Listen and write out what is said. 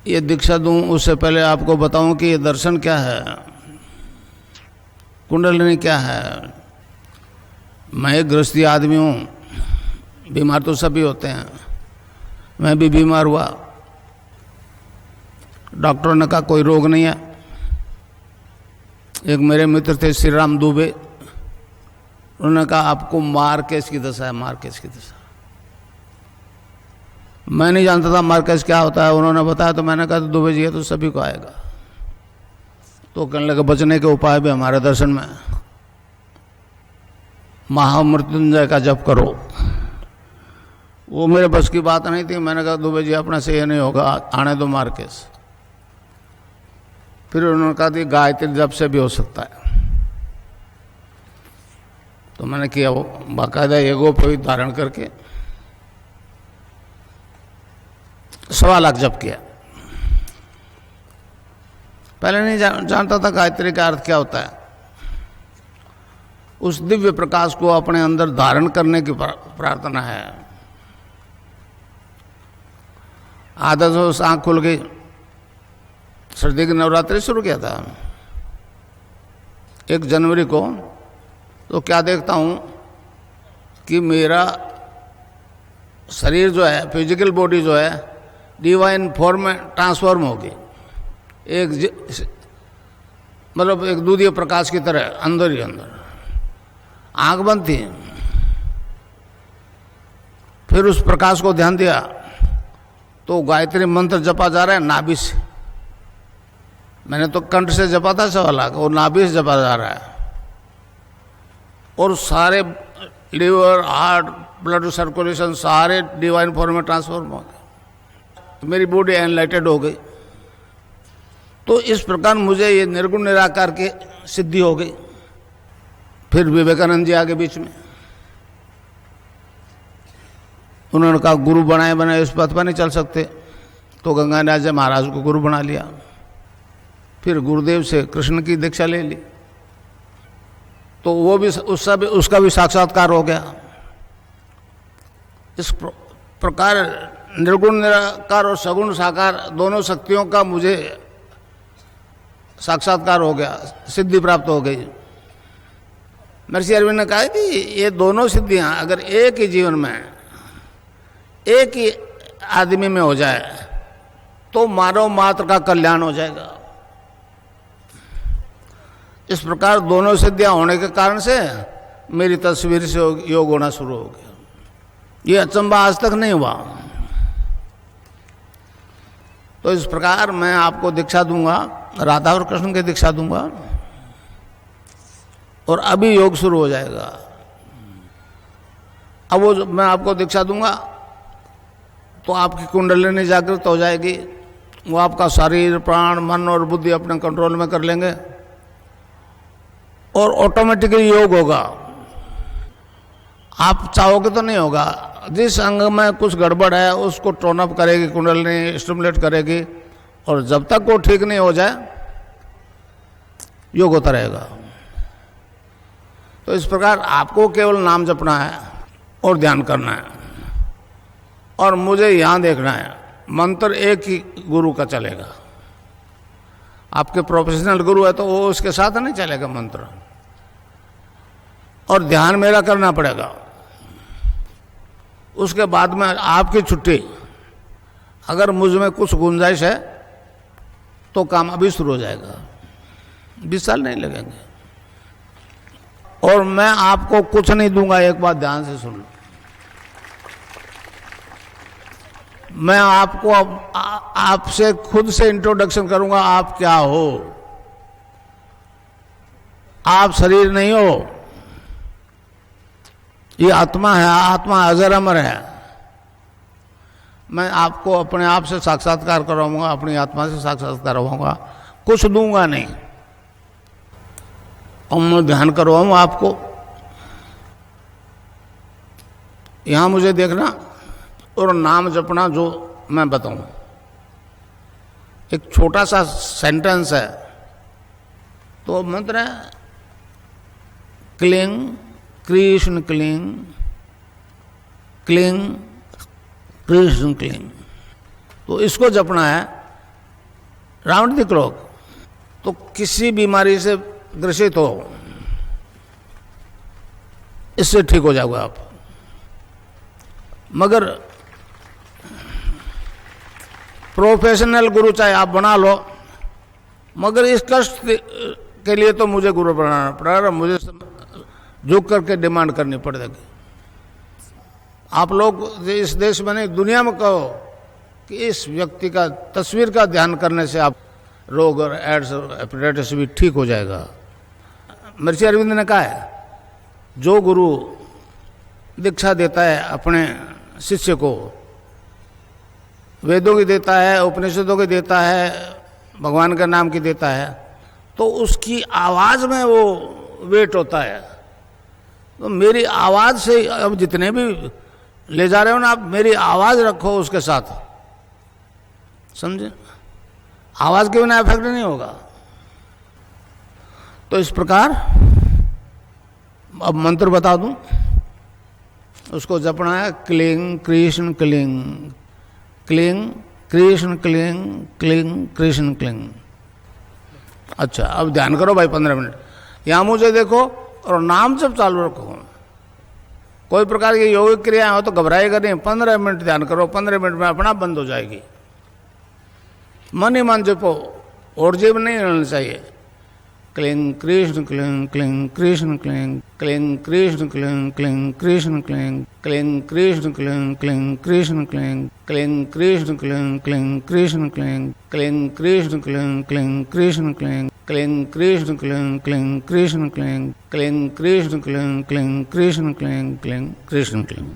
ये दीक्षा दूं उससे पहले आपको बताऊं कि ये दर्शन क्या है, कुंडलिनी क्या है। मैं एक गृहस्थी आदमी हूँ, बीमार तो सभी होते हैं, मैं भी बीमार हुआ। डॉक्टरों ने कहा कोई रोग नहीं है। एक मेरे मित्र थे श्री राम दुबे, उन्होंने कहा आपको मार्केज की दशा है, मार्केज की दशा। मैं नहीं जानता था मार्केज क्या होता है, उन्होंने बताया तो मैंने कहा तो दुबे जी है तो सभी को आएगा। तो कहने लगे बचने के उपाय भी हमारे दर्शन में, महामृत्युंजय का जप करो। वो मेरे बस की बात नहीं थी। मैंने कहा दुबे जी अपने से ये नहीं होगा, आने दो मार्केज। फिर उन्होंने कहा कि गायत्री जप से भी हो सकता है। तो मैंने किया, वो बाकायदा एगो पे धारण करके 1.25 लाख जप किया। पहले नहीं जानता था गायत्री का अर्थ क्या होता है। उस दिव्य प्रकाश को अपने अंदर धारण करने की प्रार्थना है। आधा तो आँख खुल गई, सर्दी की नवरात्रि शुरू किया था 1 जनवरी को। तो क्या देखता हूँ कि मेरा शरीर जो है, फिजिकल बॉडी जो है, डिवाइन फॉर्म में ट्रांसफॉर्म हो गई। मतलब एक दूधीय प्रकाश की तरह अंदर ही अंदर। आँख बंद थी, फिर उस प्रकाश को ध्यान दिया तो गायत्री मंत्र जपा जा रहा है नाभि से। मैंने तो कंठ से जपा था 1.25 लाख, और नाभि से जपा जा रहा है। और सारे लिवर, हार्ट, ब्लड सर्कुलेशन सारे डिवाइन फॉर्म में ट्रांसफॉर्म हो गए। मेरी बॉडी एनलाइटेड हो गई। तो इस प्रकार मुझे ये निर्गुण निराकार की सिद्धि हो गई। फिर विवेकानंद जी आगे बीच में, उन्होंने कहा गुरु बनाए बनाए इस पथ पर नहीं चल सकते। तो गंगानाथ जी महाराज को गुरु बना लिया। फिर गुरुदेव से कृष्ण की दीक्षा ले ली, तो वो भी उसका भी साक्षात्कार हो गया। इस प्रकार निर्गुण निराकार और सगुण साकार दोनों शक्तियों का मुझे साक्षात्कार हो गया, सिद्धि प्राप्त हो गई। महर्षि अरविंद ने कहा कि ये दोनों सिद्धियां अगर एक ही जीवन में, एक ही आदमी में हो जाए तो मानव मात्र का कल्याण हो जाएगा। इस प्रकार दोनों सिद्धियां होने के कारण से मेरी तस्वीर से योग होना शुरू हो गया। ये अचंबा आज तक नहीं हुआ। तो इस प्रकार मैं आपको दीक्षा दूंगा, राधा और कृष्ण की दीक्षा दूंगा, और अभी योग शुरू हो जाएगा। अब वो मैं आपको दीक्षा दूंगा तो आपकी कुंडलिनी जागृत हो जाएगी। वो आपका शरीर, प्राण, मन और बुद्धि अपने कंट्रोल में कर लेंगे और ऑटोमेटिकली योग होगा। आप चाहोगे तो नहीं होगा। जिस अंग में कुछ गड़बड़ है उसको टोन अप करेगी कुंडलिनी, स्टिमुलेट करेगी, और जब तक वो ठीक नहीं हो जाए योग होता रहेगा। तो इस प्रकार आपको केवल नाम जपना है और ध्यान करना है, और मुझे यहाँ देखना है। मंत्र एक ही गुरु का चलेगा। आपके प्रोफेशनल गुरु है तो वो उसके साथ नहीं चलेगा मंत्र, और ध्यान मेरा करना पड़ेगा। उसके बाद में आपकी छुट्टी। अगर मुझ में कुछ गुंजाइश है तो काम अभी शुरू हो जाएगा, 20 साल नहीं लगेंगे। और मैं आपको कुछ नहीं दूंगा, एक बात ध्यान से सुन लो। मैं आपको आपसे खुद से इंट्रोडक्शन करूंगा। आप क्या हो? आप शरीर नहीं हो, ये आत्मा है। आत्मा अजर अमर है। मैं आपको अपने आप से साक्षात्कार करवाऊंगा, अपनी आत्मा से साक्षात्कार करवाऊंगा, कुछ दूंगा नहीं। और मैं ध्यान करवाऊंगा आपको। यहां मुझे देखना और नाम जपना जो मैं बताऊं। एक छोटा सा सेंटेंस है। तो मंत्र है cling Krishna cling, cling Krishna cling. तो इसको जपना है राउंड द क्लॉक। तो किसी बीमारी से ग्रसित हो, इससे ठीक हो जाओगे आप। मगर प्रोफेशनल गुरु चाहे आप बना लो, मगर इस कष्ट के लिए तो मुझे गुरु बनाना पड़ेगा, मुझे झुक करके डिमांड करनी पड़ेगी। आप लोग इस देश में नहीं, दुनिया में कहो कि इस व्यक्ति का तस्वीर का ध्यान करने से आप रोग और एड्स और हेपेटाइटिस भी ठीक हो जाएगा। महर्षि अरविंद ने कहा है, जो गुरु दीक्षा देता है अपने शिष्य को, वेदों की देता है, उपनिषदों की देता है, भगवान का नाम की देता है, तो उसकी आवाज़ में वो वेट होता है। तो मेरी आवाज़ से अब जितने भी ले जा रहे हो ना, आप मेरी आवाज़ रखो उसके साथ, समझे? आवाज़ के बिना इफेक्ट नहीं होगा। तो इस प्रकार अब मंत्र बता दूं, उसको जपना है cling Krishna cling, cling Krishna cling, cling Krishna cling. अच्छा, अब ध्यान करो भाई 15 मिनट, यहाँ मुझे देखो और नाम जब चालू रखो। कोई प्रकार की योगिक क्रियाएं हो तो घबराएगा नहीं, 15 मिनट ध्यान करो, 15 मिनट में अपना बंद हो जाएगी। मन ही मन जपो, और जीव नहीं रहना चाहिए। Cling Krishna cling, cling Krishna cling, cling Krishna cling, cling Krishna cling, cling Krishna cling, cling Krishna cling, cling Krishna cling, cling Krishna cling, cling Krishna cling, cling Krishna cling, cling Krishna cling, cling Krishna cling, cling Krishna cling, cling Krishna cling, cling Krishna cling.